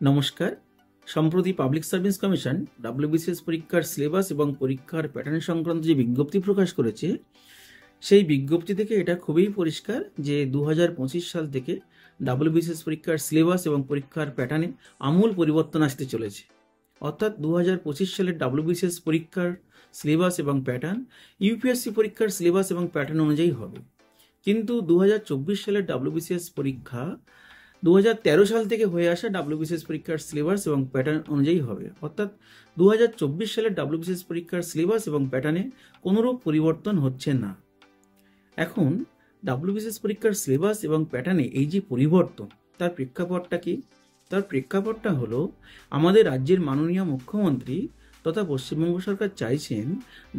নমস্কার। সম্প্রতি public service commission WBCS পরীক্ষার সিলেবাস এবং পরীক্ষার প্যাটার্ন সংক্রান্ত যে বিজ্ঞপ্তি প্রকাশ করেছে, সেই বিজ্ঞপ্তি থেকে এটা খুবই পরিষ্কার যে 2025 সাল থেকে ডাব্লিউবিসিএস পরীক্ষার সিলেবাস এবং পরীক্ষার প্যাটার্নে আমূল পরিবর্তন আসতে চলেছে। অর্থাৎ 2025 সালের ডাব্লিউবিসিএস পরীক্ষার সিলেবাস এবং প্যাটার্ন ইউপিএসসি পরীক্ষার সিলেবাস এবং প্যাটার্ন অনুযায়ী হবে। কিন্তু 2024 সালের ডাব্লিউবিসিএস পরীক্ষা 2013 সাল থেকে হয়ে আসা ডাব্লিউবিসিএস পরীক্ষার সিলেবাস এবং প্যাটার্ন অনুযায়ী হবে। অর্থাৎ 2024 সালের ডাব্লিউবিসিএস পরীক্ষার সিলেবাস এবং প্যাটার্নে কোনোরূপ পরিবর্তন হচ্ছে না। এখন ডাব্লিউবিসিএস পরীক্ষার সিলেবাস এবং প্যাটার্নে এই যে পরিবর্তন, তার প্রেক্ষাপটটা কি? তার প্রেক্ষাপটটা হলো আমাদের রাজ্যের মাননীয় মুখ্যমন্ত্রী তথা পশ্চিমবঙ্গ সরকার চাইছেন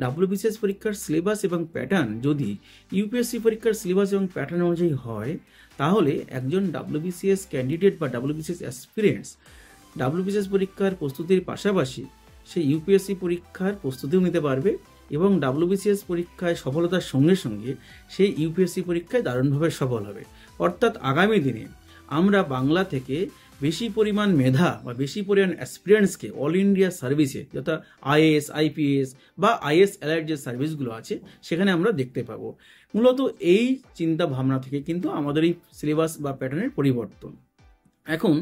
ডাব্লিউবিসিএস পরীক্ষার সিলেবাস এবং প্যাটার্ন যদি ইউপিএসসি পরীক্ষার সিলেবাস এবং প্যাটার্ন অনুযায়ী হয়, তাহলে একজন ডাব্লিউবিসিএস ক্যান্ডিডেট বা ডাব্লিউবিসিএস অ্যাসপিরেন্টস ডাব্লিউবিসিএস পরীক্ষার প্রস্তুতির পাশাপাশি সে ইউপিএসসি পরীক্ষার প্রস্তুতিও নিতে পারবে এবং ডাব্লিউবিসিএস পরীক্ষায় সফলতার সঙ্গে সঙ্গে সেই ইউপিএসসি পরীক্ষায় দারুণভাবে সফল হবে। অর্থাৎ আগামী দিনে আমরা বাংলা থেকে বেশি পরিমাণ মেধা বা বেশি পরিমাণ অ্যাসপিরেন্টসকে অল ইন্ডিয়া সার্ভিসে, যথা আইএএস, আইপিএস বা আইএস অ্যালার্ট যে সার্ভিসগুলো আছে সেখানে আমরা দেখতে পাবো। মূলত এই চিন্তা ভাবনা থেকে কিন্তু আমাদের এই সিলেবাস বা প্যাটার্নের পরিবর্তন। এখন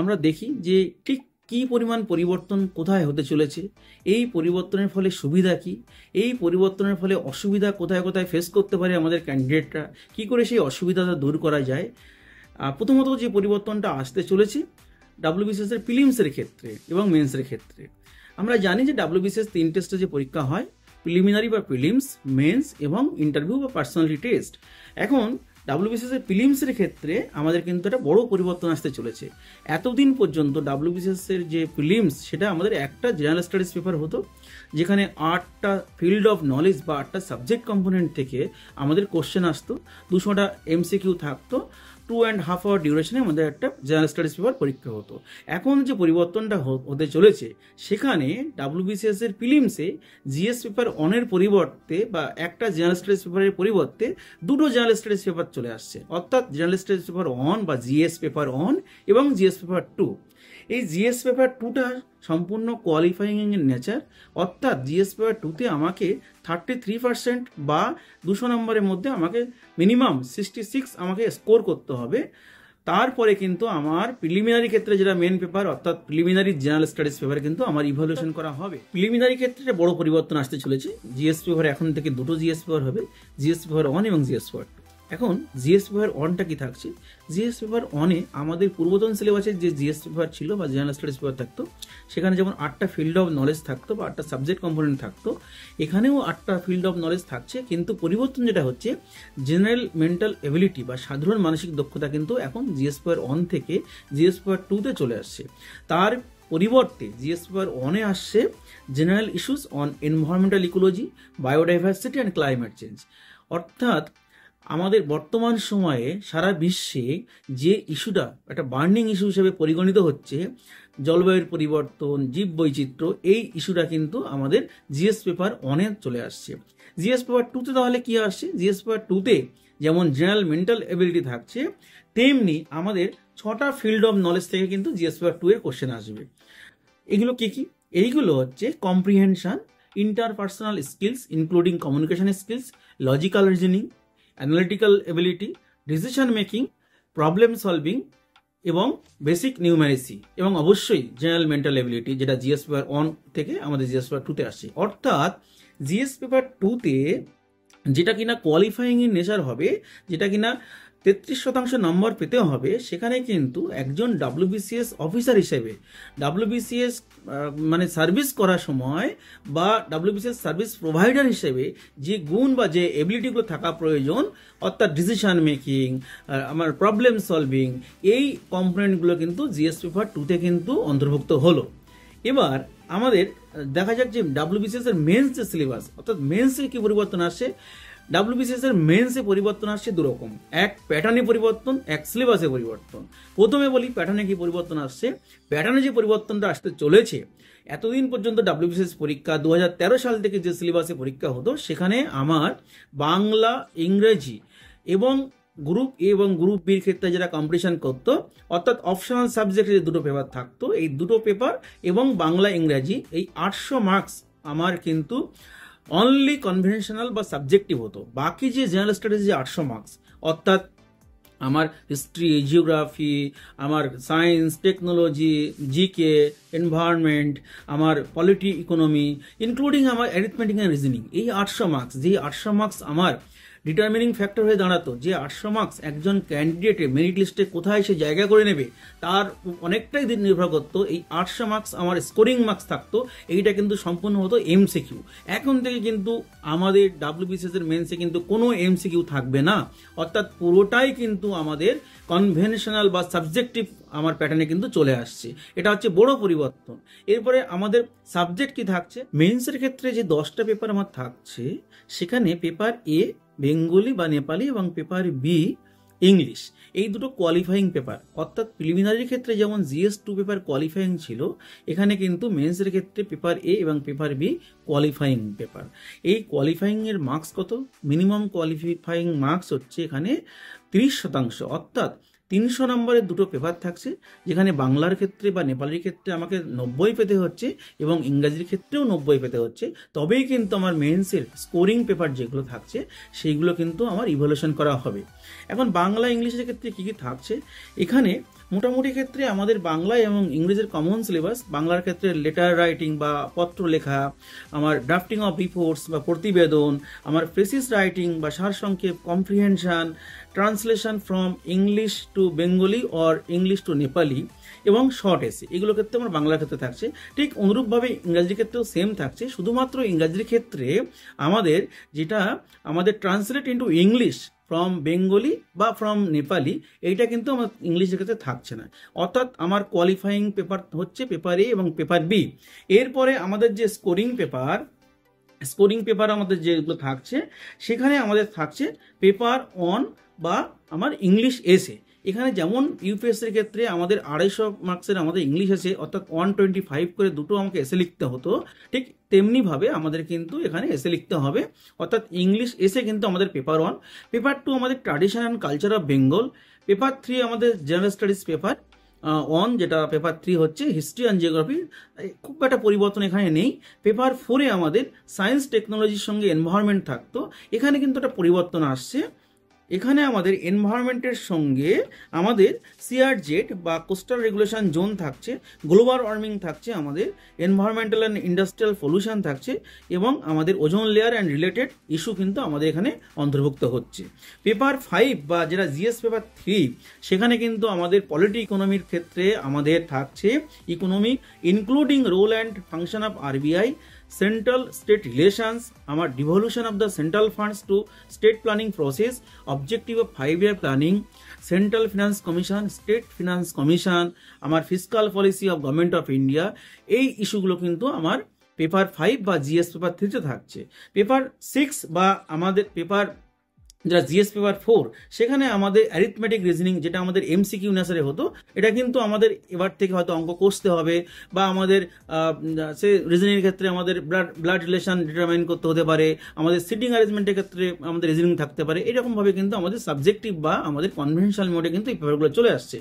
আমরা দেখি যে ঠিক কী পরিমাণ পরিবর্তন কোথায় হতে চলেছে, এই পরিবর্তনের ফলে সুবিধা কি, এই পরিবর্তনের ফলে অসুবিধা কোথায় কোথায় ফেস করতে পারে আমাদের ক্যান্ডিডেটরা, কী করে সেই অসুবিধাটা দূর করা যায়। প্রথমত যে পরিবর্তনটা আসতে চলেছে ডাব্লিউবিসিএস এর প্রিলিমসের ক্ষেত্রে এবং মেন্সের ক্ষেত্রে। আমরা জানি যে ডাব্লিউবিসিএস 3 টেস্টে যে পরীক্ষা হয়, প্রিলিমিনারি বা প্রিলিমস, মেন্স এবং ইন্টারভিউ বা পার্সোনালিটি টেস্ট। এখন ডাব্লিউবিসিএস এর প্রিলিমসের ক্ষেত্রে আমাদের কিন্তু একটা বড় পরিবর্তন আসতে চলেছে। এতদিন পর্যন্ত ডাব্লিউবিসিএস এর যে প্রিলিমস সেটা আমাদের একটা জেনারেল স্টাডিজ পেপার হতো, যেখানে 8টা ফিল্ড অফ নলেজ বা 8টা সাবজেক্ট কম্পোনেন্ট থেকে আমাদের কোশ্চেন আসতো, 200টা এমসিকিউ থাকতো, 2.5 আওয়ার ডিউরেশনে আমাদের একটা জেনারেল স্টাডিজ পেপার পরীক্ষা হতো। এখন যে পরিবর্তনটা হতে চলেছে, সেখানে ডাব্লিউবিসিএস এর প্রিলিমসে জিএস পেপার অনের পরিবর্তে বা একটা জেনারেল স্টাডিজ পেপারের পরিবর্তে দুটো জেনারেল স্টাডিজ পেপার চলে আসছে। অর্থাৎ জেনারেল স্টাডিজ পেপার 1 বা জিএস পেপার 1 এবং জিএস পেপার 2। এই জিএস পেপার 2টা সম্পূর্ণ কোয়ালিফাইং এর নেচার। অর্থাৎ জিএস পেপার 2তে আমাকে 33% বা 200 নম্বরের মধ্যে আমাকে মিনিমাম 66 আমাকে স্কোর করতে হবে। তারপরে কিন্তু আমার প্রিলিমিনারি ক্ষেত্রে যেটা মেন পেপার, অর্থাৎ প্রিলিমিনারি জেনারেল স্টাডিজ পেপার কিন্তু আমার ইভ্যালুয়েশন করা হবে। প্রিলিমিনারি ক্ষেত্রে বড় পরিবর্তন আসতে চলেছে। জিএস পেপার এখন থেকে দুটো জিএস পেপার হবে, জিএস পেপার 1 এবং জিএস পেপার 2। এখন জিএস পেপার 1টা কি থাকছে? জিএস পেপার 1-এ আমাদের পূর্বতন সিলেবাসের যে জিএস পেপার ছিল বা জেনারেল স্টাডিজ পেপার থাকতো, সেখানে যেমন 8টা ফিল্ড অফ নলেজ থাকতো বা 8টা সাবজেক্ট কম্পোনেন্ট থাকতো, এখানেও 8টা ফিল্ড অফ নলেজ থাকছে। কিন্তু পরিবর্তন যেটা হচ্ছে, জেনারেল মেন্টাল এবিলিটি বা সাধারণ মানসিক দক্ষতা কিন্তু এখন জিএস পেপার 1 থেকে জিএস পেপার 2-তে চলে আসছে। তার পরিবর্তে জিএস পেপার 1-এ আসছে general issues on environmental ecology, biodiversity and climate change. অর্থাৎ আমাদের বর্তমান সময়ে সারা বিশ্বে যে ইস্যুটা একটা বার্নিং ইস্যু হিসেবে পরিগণিত হচ্ছে, জলবায়ুর পরিবর্তন, জীব বৈচিত্র্য, এই ইস্যুটা কিন্তু আমাদের জিএস পেপার 1-এ চলে আসছে। জিএস পেপার 2-তে তাহলে কি আসছে? জিএস পেপার 2-তে যেমন জেনারেল মেন্টাল এবিলিটি থাকছে, তেমনি আমাদের 6টা ফিল্ড অফ নলেজ থেকে কিন্তু জিএস পেপার 2-এর কোশ্চেন আসবে। এগুলো কি কি? এইগুলো হচ্ছে comprehension, interpersonal skills including communication skills, logical reasoning, analytical ability, decision making, problem solving এবং বেসিক নিউমেরেসি, এবং অবশ্যই জেনারেল মেন্টাল এবিলিটি, যেটা জিএস পেপার 1 থেকে আমাদের জিএস পেপার 2-তে আসছে। অর্থাৎ জিএস পেপার 2-তে যেটা কিনা কোয়ালিফাইং এর নেচার হবে, যেটা কিনা 33% নম্বর পেতে হবে, সেখানে কিন্তু একজন ডাব্লিউবিসিএস অফিসার হিসেবে ডাব্লিউবিসিএস মানে সার্ভিস করার সময় বা ডাব্লিউবিসিএস সার্ভিস প্রোভাইডার হিসেবে যে গুণ বা যে এবিলিটিগুলো থাকা প্রয়োজন, অর্থাৎ ডিসিশন মেকিং, আমার প্রবলেম সলভিং, এই কম্পোনেন্টগুলো কিন্তু জিএস পেপার 2-তে কিন্তু অন্তর্ভুক্ত হলো। এবার আমাদের দেখা যাক যে ডাব্লিউবিসিএস এর মেন্স যে সিলেবাস, অর্থাৎ মেন্সে কি পরিবর্তন আসছে। ডাব্লিউবিসিএস এর মেন্সে পরিবর্তন আসছে দুরকম, এক প্যাটার্নে পরিবর্তন, এক সিলেবাসে পরিবর্তন। প্রথমে বলি প্যাটার্নে কি পরিবর্তন আসছে। প্যাটার্নে যে পরিবর্তনটা আসতে চলেছে, এতদিন পর্যন্ত ডাব্লিউবিসিএস পরীক্ষা 2013 সাল থেকে যে সিলেবাসে পরীক্ষা হতো, সেখানে আমার বাংলা, ইংরেজি এবং গ্রুপ এ এবং গ্রুপ বির ক্ষেত্রে যারা কম্পিটিশন করতো, অর্থাৎ অপশনাল সাবজেক্টে যে দুটো পেপার থাকতো, এই দুটো পেপার এবং বাংলা ইংরাজি, এই 800 মার্কস আমার কিন্তু অনলি কনভেনশনাল বা সাবজেক্টিভ হতো। বাকি যে জেনারেল স্টাডিজ যে 800 মার্কস, অর্থাৎ আমার হিস্ট্রি, জিওগ্রাফি, আমার সায়েন্স, টেকনোলজি, জিকে, এনভায়রনমেন্ট, আমার পলিটি, ইকোনমি, ইনক্লুডিং আমার অ্যারিথমেটিক অ্যান্ড রিজনিং, এই 800 মার্কস, যে 800 মার্কস আমার ডিটারমিনিং ফ্যাক্টর হয়ে দাঁড়াতো, যে 800 মার্কস একজন ক্যান্ডিডেটে মেরিট লিস্টে কোথায় সে জায়গা করে নেবে তার অনেকটাই দিন নির্ভর করতো। এই 800 মার্কস আমার স্কোরিং মার্কস থাকতো, এইটা কিন্তু সম্পূর্ণ হতো এমসিকিউ। এখন থেকে কিন্তু আমাদের ডাব্লিউবিসিএস এর মেন্সে কিন্তু কোনো এমসিকিউ থাকবে না, অর্থাৎ পুরোটাই কিন্তু আমাদের কনভেনশনাল বা সাবজেক্টিভ আমার প্যাটার্নে কিন্তু চলে আসছে। এটা হচ্ছে বড় পরিবর্তন। এরপরে আমাদের সাবজেক্ট কি থাকছে, মেন্সের ক্ষেত্রে যে 10টা পেপার আমার থাকছে, সেখানে পেপার এ বেঙ্গলি বা নেপালি এবং পেপার বি ইংলিশ, এই দুটো কোয়ালিফাইং পেপার। অর্থাৎ প্রিলিমিনারির ক্ষেত্রে যেমন GS2 পেপার কোয়ালিফাইং ছিল, এখানে কিন্তু মেন্সের ক্ষেত্রে পেপার এ এবং পেপার বি কোয়ালিফাইং পেপার। এই কোয়ালিফাইং এর মার্কস কত, মিনিমাম কোয়ালিফাইং মার্কস হচ্ছে এখানে 30%, অর্থাৎ 300 নম্বরের দুটো পেপার থাকছে, যেখানে বাংলার ক্ষেত্রে বা নেপালির ক্ষেত্রে আমাকে 90 পেতে হচ্ছে এবং ইংরাজির ক্ষেত্রেও 90 পেতে হচ্ছে, তবেই কিন্তু আমার মেন্সের স্কোরিং পেপার যেগুলো থাকছে সেইগুলো কিন্তু আমার ইভ্যালুয়েশন করা হবে। এখন বাংলা ইংলিশের ক্ষেত্রে কী কী থাকছে, এখানে মোটামুটি ক্ষেত্রে আমাদের বাংলা এবং ইংরেজির কমন সিলেবাস। বাংলার ক্ষেত্রে লেটার রাইটিং বা পত্র লেখা, আমার ড্রাফটিং অফ রিপোর্টস বা প্রতিবেদন, আমার প্রেসিস রাইটিং বা সারসংক্ষেপ, comprehension, translation from English to Bengali or English to Nepali এবং শর্ট এসে, এগুলো ক্ষেত্রে আমার বাংলার ক্ষেত্রে থাকছে। ঠিক অনুরূপভাবে ইংরাজির ক্ষেত্রেও সেম থাকছে, শুধুমাত্র ইংরাজির ক্ষেত্রে আমাদের যেটা আমাদের translate into English from Bengali বা ফ্রম নেপালি, এইটা কিন্তু আমার ইংলিশের ক্ষেত্রে থাকছে না। অর্থাৎ আমার কোয়ালিফাইং পেপার হচ্ছে পেপার এ এবং পেপার বি। এরপরে আমাদের যে স্কোরিং পেপার আমাদের যেগুলো থাকছে, সেখানে আমাদের থাকছে পেপার 1 বা আমার ইংলিশ এসে। এখানে যেমন ইউপিএসসির ক্ষেত্রে আমাদের 250 মার্কসের আমাদের ইংলিশ এসে, অর্থাৎ 125 করে দুটো আমাকে এসে লিখতে হতো, ঠিক তেমনিভাবে আমাদের কিন্তু এখানে এসে লিখতে হবে। অর্থাৎ ইংলিশ এসে কিন্তু আমাদের পেপার 1, পেপার 2 আমাদের tradition and culture of Bengal, paper 3 আমাদের জেনারেল স্টাডিজ পেপার 1, যেটা পেপার 3 হচ্ছে হিস্ট্রি অ্যান্ড জিওগ্রাফি, খুব একটা পরিবর্তন এখানে নেই। পেপার 4-এ আমাদের সায়েন্স টেকনোলজির সঙ্গে এনভায়রনমেন্ট থাকতো, এখানে কিন্তু একটা পরিবর্তন আসছে। এখানে আমাদের এনভায়রনমেন্টের সঙ্গে আমাদের সিআরজেড বা কোস্টাল রেগুলেশন জোন থাকছে, গ্লোবাল ওয়ার্মিং থাকছে, আমাদের এনভায়রনমেন্টাল অ্যান্ড ইন্ডাস্ট্রিয়াল পলিউশন থাকছে এবং আমাদের ozone layer and related issue কিন্তু আমাদের এখানে অন্তর্ভুক্ত হচ্ছে। পেপার 5 বা যেটা জিএস পেপার 3, সেখানে কিন্তু আমাদের পলিটি ইকোনমির ক্ষেত্রে আমাদের থাকছে economy including role and function of RBI, central state relations, আমার devolution of the central funds to state planning process, objective of 5-year planning, central finance commission, state finance commission, আমার fiscal policy of government of India, এই ইস্যুগুলো কিন্তু আমার paper 5 বা GS paper 3-তে থাকছে। Paper 6 বা আমাদের পেপার যেটা জিএস পেপার 4, সেখানে আমাদের অ্যারিথমেটিক রিজনিং, যেটা আমাদের এমসিকিউ নেসারে হতো, এটা কিন্তু আমাদের এবার থেকে হয়তো অঙ্ক কষতে হবে, বা আমাদের সে রিজনিংয়ের ক্ষেত্রে আমাদের ব্লাড রিলেশন ডিটারমাইন করতে হতে পারে, আমাদের সিটিং অ্যারেঞ্জমেন্টের ক্ষেত্রে আমাদের রিজনিং থাকতে পারে। এরকমভাবে কিন্তু আমাদের সাবজেক্টিভ বা আমাদের কনভেনশনাল মোডে কিন্তু এই পেপারগুলো চলে আসছে।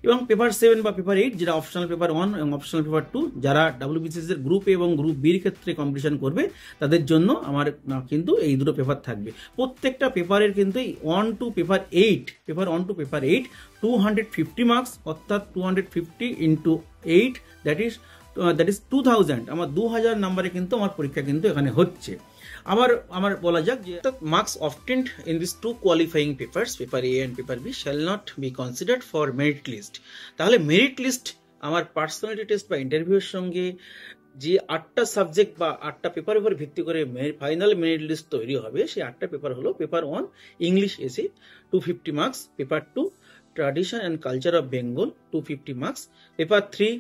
এবং পেপার 7 বা পেপার 8, যেটা অপশনাল পেপার 1 এবং অপশনাল পেপার 2, যারা ডাব্লিউবিসিএস এর গ্রুপ এ এবং গ্রুপ বির ক্ষেত্রে কম্পিটিশন করবে, তাদের জন্য আমার কিন্তু এই দুটো পেপার থাকবে। প্রত্যেকটা পেপারের কিন্তু 1 to paper 8, paper 1 to paper 8 250 marks, অর্থাৎ 250 into 8, দ্যাট ইজ 2000, আমার 2000 নাম্বারে কিন্তু আমার পরীক্ষা কিন্তু এখানে হচ্ছে। আবার আমার বলা যাক যে marks obtained in these two qualifying papers, paper A and paper B, shall not be considered for merit list। তাহলে মেরিট লিস্ট আমার পার্সোনালিটি টেস্ট বা ইন্টারভিউর সঙ্গে যে 8টা সাবজেক্ট বা 8টা পেপারের উপর ভিত্তি করে ফাইনাল মেরিট লিস্ট তৈরি হবে, সেই 8টা পেপার হলো পেপার 1 ইংলিশ এসে 250 marks, paper 2 tradition and culture of Bengal 250 marks, paper 3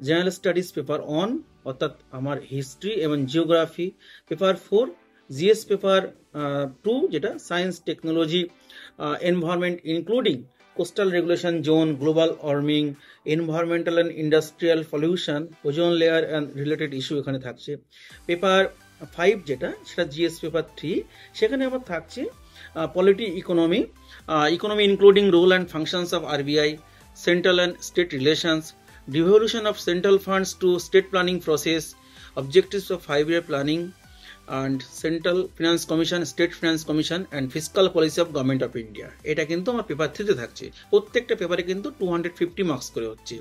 general studies paper 1, অর্থাৎ আমার হিস্ট্রি এবং জিওগ্রাফি, পেপার 4 জিএস পেপার 2, যেটা science technology environment including coastal regulation zone, global warming, environmental and industrial pollution, ozone layer and related issue এখানে থাকছে। Paper 5 যেটা, সেটা GS paper 3, সেখানে আমার থাকছে polity economy, economy including role and functions of RBI, central and state relations, devolution of central funds to state planning process, objectives of 5-year planning, and Central Finance Commission, State Finance Commission, and Fiscal Policy of Government of India. এটা কিন্তু আমার paper 3 তে থাকছে। প্রত্যেকটা পেপারে কিন্তু 250 marks করে হচ্ছে।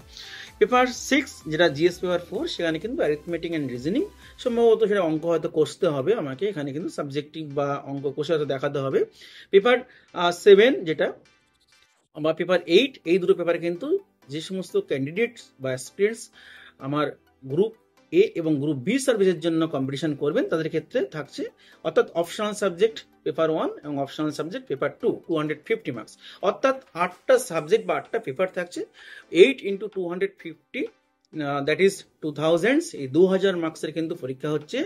পেপার 6 যেটা জিএস পেপার 4, সেখানে কিন্তু অ্যারিথমেটিক অ্যান্ড রিজনিং, সম্ভবত সেটা অঙ্ক হয়তো কষতে হবে আমাকে, এখানে কিন্তু সাবজেক্টিভ বা অঙ্ক কষে হয়তো দেখাতে হবে। পেপার 7 যেটা বা পেপার 8, এই দুটো পেপারে কিন্তু যে সমস্ত ক্যান্ডিডেটস বা অ্যাসপিরেন্টস আমার গ্রুপ এ এবং গ্রুপ বি সার্ভিসের জন্য কম্পিটিশন করবেন তাদের ক্ষেত্রে থাকছে, অর্থাৎ অপশনাল সাবজেক্ট পেপার 1 এবং অপশনাল সাবজেক্ট পেপার 2, 250 মার্কস, অর্থাৎ 8টা সাবজেক্ট বা 8টা পেপার থাকছে। 8 × 250 দ্যাট ইজ 2000, এই 2000 মার্কসের কিন্তু পরীক্ষা হচ্ছে।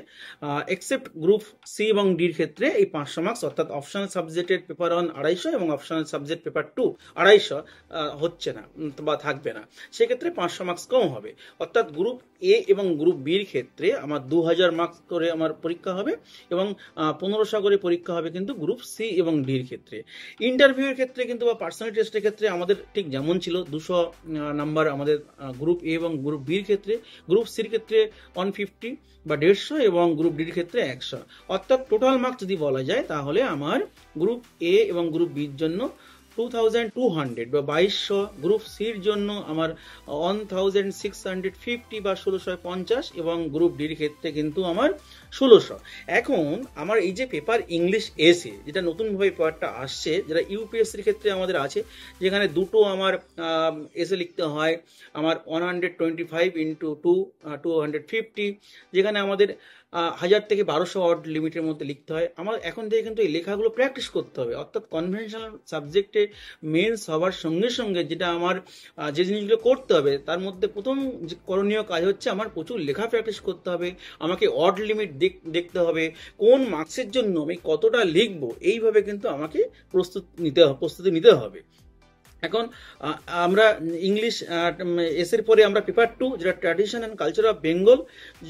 এক্সেপ্ট গ্রুপ সি এবং ডির ক্ষেত্রে এই 500 মার্কস, অর্থাৎ অপশনাল সাবজেক্টের পেপার 1 250 এবং অপশনাল সাবজেক্ট পেপার 2 250 হচ্ছে না বা থাকবে না, সেক্ষেত্রে 500 মার্কস কম হবে। অর্থাৎ গ্রুপ এ এবং গ্রুপ বির ক্ষেত্রে আমার 2000 মার্কস করে আমার পরীক্ষা হবে এবং 1500 করে পরীক্ষা হবে কিন্তু গ্রুপ সি এবং ডির ক্ষেত্রে। ইন্টারভিউয়ের ক্ষেত্রে কিন্তু বা পার্সোনাল টেস্টের ক্ষেত্রে আমাদের ঠিক যেমন ছিল 200 নাম্বার আমাদের গ্রুপ এ এবং গ্রুপ বির ক্ষেত্রে, গ্রুপ সির ক্ষেত্রে 150 বা 150 এবং গ্রুপ ডির ক্ষেত্রে 100, অর্থাৎ টোটাল মার্কস যদি বলা যায় তাহলে আমার গ্রুপ এ এবং গ্রুপ বির জন্য 2200 বা 2200, গ্রুপ সির জন্য আমার 1650 বা 1650 এবং গ্রুপ ডির ক্ষেত্রে কিন্তু আমার 1600। এখন আমার এই যে পেপার ইংলিশ এসে যেটা নতুনভাবে পেপারটা আসছে, যেটা ইউপিএসসির ক্ষেত্রে আমাদের আছে, যেখানে দুটো আমার এসে লিখতে হয়, আমার 125 × 2 250, যেখানে আমাদের 1000 থেকে 1200 ওয়ার্ড লিমিটের মধ্যে লিখতে হয়। আমার এখন থেকে কিন্তু এই লেখাগুলো প্র্যাকটিস করতে হবে, অর্থাৎ কনভেনশনাল সাবজেক্টে মেন্স হওয়ার সঙ্গে সঙ্গে যেটা আমার যে জিনিসগুলো করতে হবে তার মধ্যে প্রথম যে করণীয় কাজ হচ্ছে আমার প্রচুর লেখা প্র্যাকটিস করতে হবে, আমাকে ওয়ার্ড লিমিট দেখতে হবে, কোন মার্কসের জন্য আমি কতটা লিখবো, এইভাবে কিন্তু আমাকে প্রস্তুতি নিতে হবে। এখন আমরা ইংলিশ এসের পরে আমরা পেপার 2 যেটা tradition and culture of Bengal,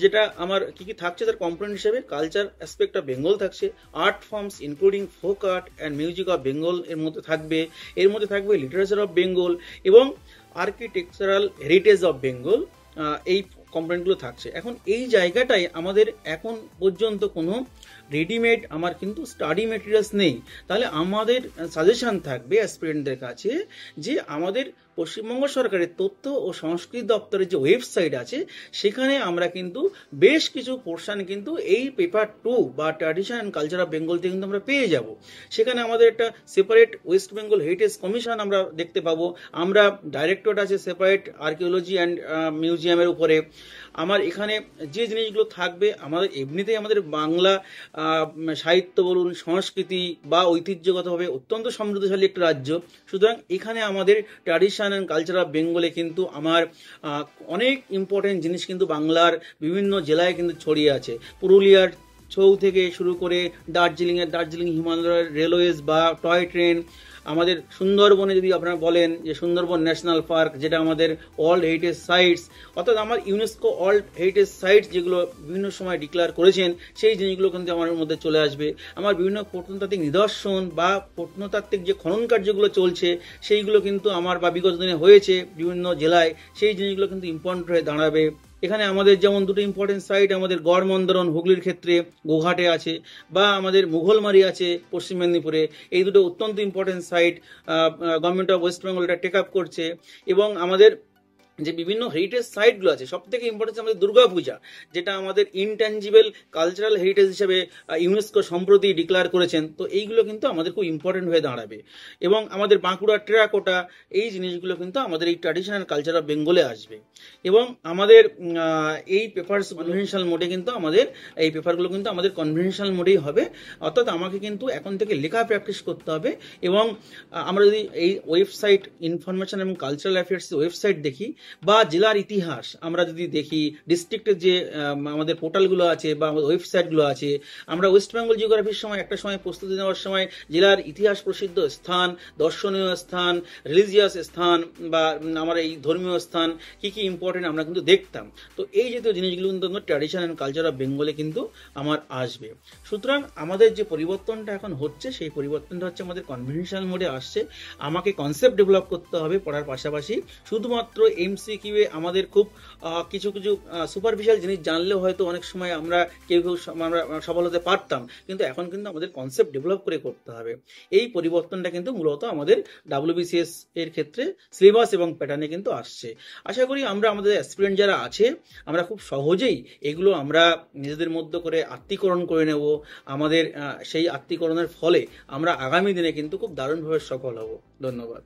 যেটা আমার কি কি থাকছে তার কম্পোনেন্ট হিসেবে কালচার অ্যাসপেক্ট অফ বেঙ্গল থাকছে, art forms including folk art and music of Bengal এর মধ্যে থাকবে, এর মধ্যে থাকবে লিটারেচার অফ বেঙ্গল এবং আর্কিটেকচারাল হেরিটেজ অফ বেঙ্গল, এই কম্পোনেন্টগুলো থাকছে। এখন এই জায়গাটায় আমাদের এখন পর্যন্ত কোনো রেডিমেড আমার কিন্তু স্টাডি মেটেরিয়ালস নেই, তাহলে আমাদের সাজেশন থাকবে অ্যাসপিরেন্টদের কাছে যে আমাদের পশ্চিমবঙ্গ সরকারের তথ্য ও সংস্কৃতি দপ্তরের যে ওয়েবসাইট আছে সেখানে আমরা কিন্তু বেশ কিছু পোর্শন কিন্তু এই পেপার 2 বা tradition and culture of Bengal থেকে কিন্তু আমরা পেয়ে যাব। সেখানে আমাদের একটা separate West Bengal heritage commission আমরা দেখতে পাবো, আমরা ডাইরেক্টরেট আছে সেপারেট আর্কিওলজি অ্যান্ড মিউজিয়ামের উপরে। আমার এখানে যে জিনিসগুলো থাকবে আমাদের এমনিতেই আমাদের বাংলা সাহিত্য বলুন, সংস্কৃতি বা ঐতিহ্যগতভাবে অত্যন্ত সমৃদ্ধশালী একটা রাজ্য, সুতরাং এখানে আমাদের ট্র্যাডিশন অ্যান্ড কালচার অফ বেঙ্গলে কিন্তু আমার অনেক ইম্পর্টেন্ট জিনিস কিন্তু বাংলার বিভিন্ন জেলায় কিন্তু ছড়িয়ে আছে। পুরুলিয়ার ছৌ থেকে শুরু করে দার্জিলিং হিমালয়ের রেলওয়েজ বা টয় ট্রেন, আমাদের সুন্দরবনে যদি আপনারা বলেন যে সুন্দরবন ন্যাশনাল পার্ক যেটা আমাদের ওয়ার্ল্ড হেরিটেজ সাইটস, অর্থাৎ আমার ইউনেস্কো ওয়ার্ল্ড হেরিটেজ সাইটস যেগুলো বিভিন্ন সময় ডিক্লেয়ার করেছেন সেই জিনিসগুলো কিন্তু আমার মধ্যে চলে আসবে। আমার বিভিন্ন প্রত্নতাত্ত্বিক নিদর্শন বা প্রত্নতাত্ত্বিক যে খনন কার্যগুলো চলছে সেইগুলো কিন্তু আমার বা বিগত দিনে হয়েছে বিভিন্ন জেলায়, সেই জিনিসগুলো কিন্তু ইম্পর্টেন্ট হয়ে দাঁড়াবে। এখানে আমাদের যেমন দুটো ইম্পর্টেন্ট সাইট আমাদের গড়মন্দরণ হুগলির ক্ষেত্রে গোঘাটে আছে, বা আমাদের মুঘলমারি আছে পশ্চিম মেদিনীপুরে, এই দুটো অত্যন্ত important site government of West Bengal এটা টেক আপ করছে। এবং আমাদের যে বিভিন্ন হেরিটেজ সাইটগুলো আছে সব থেকে ইম্পর্টেন্ট আমাদের দুর্গাপূজা, যেটা আমাদের ইনট্যাঞ্জিবল কালচারাল হেরিটেজ হিসেবে ইউনেস্কো সম্প্রতি ডিক্লেয়ার করেছেন, তো এইগুলো কিন্তু আমাদের খুব ইম্পর্টেন্ট হয়ে দাঁড়াবে। এবং আমাদের বাঁকুড়া টেরাকোটা, এই জিনিসগুলো কিন্তু আমাদের এই ট্র্যাডিশনাল কালচার অফ বেঙ্গলে আসবে। এবং আমাদের এই পেপারস কনভেনশনাল মোডে কিন্তু আমাদের এই পেপারগুলো কিন্তু আমাদের কনভেনশনাল মোডেই হবে, অর্থাৎ আমাকে কিন্তু এখন থেকে লেখা প্র্যাকটিস করতে হবে। এবং আমরা যদি এই ওয়েবসাইট ইনফরমেশন এবং কালচারাল অ্যাফেয়ার্স ওয়েবসাইট দেখি, বা জেলার ইতিহাস আমরা যদি দেখি, ডিস্ট্রিক্টের যে আমাদের পোর্টালগুলো আছে বা আমাদের ওয়েবসাইটগুলো আছে, আমরা ওয়েস্ট বেঙ্গল জিওগ্রাফির সময় একটা সময় প্রস্তুতি নেওয়ার সময় জেলার ইতিহাস প্রসিদ্ধ স্থান, দর্শনীয় স্থান, রিলিজিয়াস স্থান বা আমার এই ধর্মীয় স্থান কি কি ইম্পর্টেন্ট আমরা কিন্তু দেখতাম। তো এই জাতীয় জিনিসগুলো কিন্তু ট্র্যাডিশন অ্যান্ড কালচার অফ বেঙ্গলে কিন্তু আমার আসবে। সুতরাং আমাদের যে পরিবর্তনটা এখন হচ্ছে সেই পরিবর্তনটা হচ্ছে আমাদের কনভেনশনাল মোডে আসছে। আমাকে কনসেপ্ট ডেভেলপ করতে হবে পড়ার পাশাপাশি। শুধুমাত্র এমসিকিউ এ আমাদের খুব কিছু কিছু সুপারফিশিয়াল জিনিস জানলেও হয়তো অনেক সময় আমরা কেউ আমরা সফল হতে পারতাম, কিন্তু এখন কিন্তু আমাদের কনসেপ্ট ডেভেলপ করে করতে হবে। এই পরিবর্তনটা কিন্তু মূলত আমাদের ডাব্লিউবিসিএস এর ক্ষেত্রে সিলেবাস এবং প্যাটার্নে কিন্তু আসছে। আশা করি আমরা আমাদের অ্যাসপিরেন্ট যারা আছে আমরা খুব সহজেই এগুলো আমরা নিজেদের মধ্যে করে আত্মীকরণ করে নেব। আমাদের সেই আত্মীকরণের ফলে আমরা আগামী দিনে কিন্তু খুব দারুণভাবে সফল হব। ধন্যবাদ।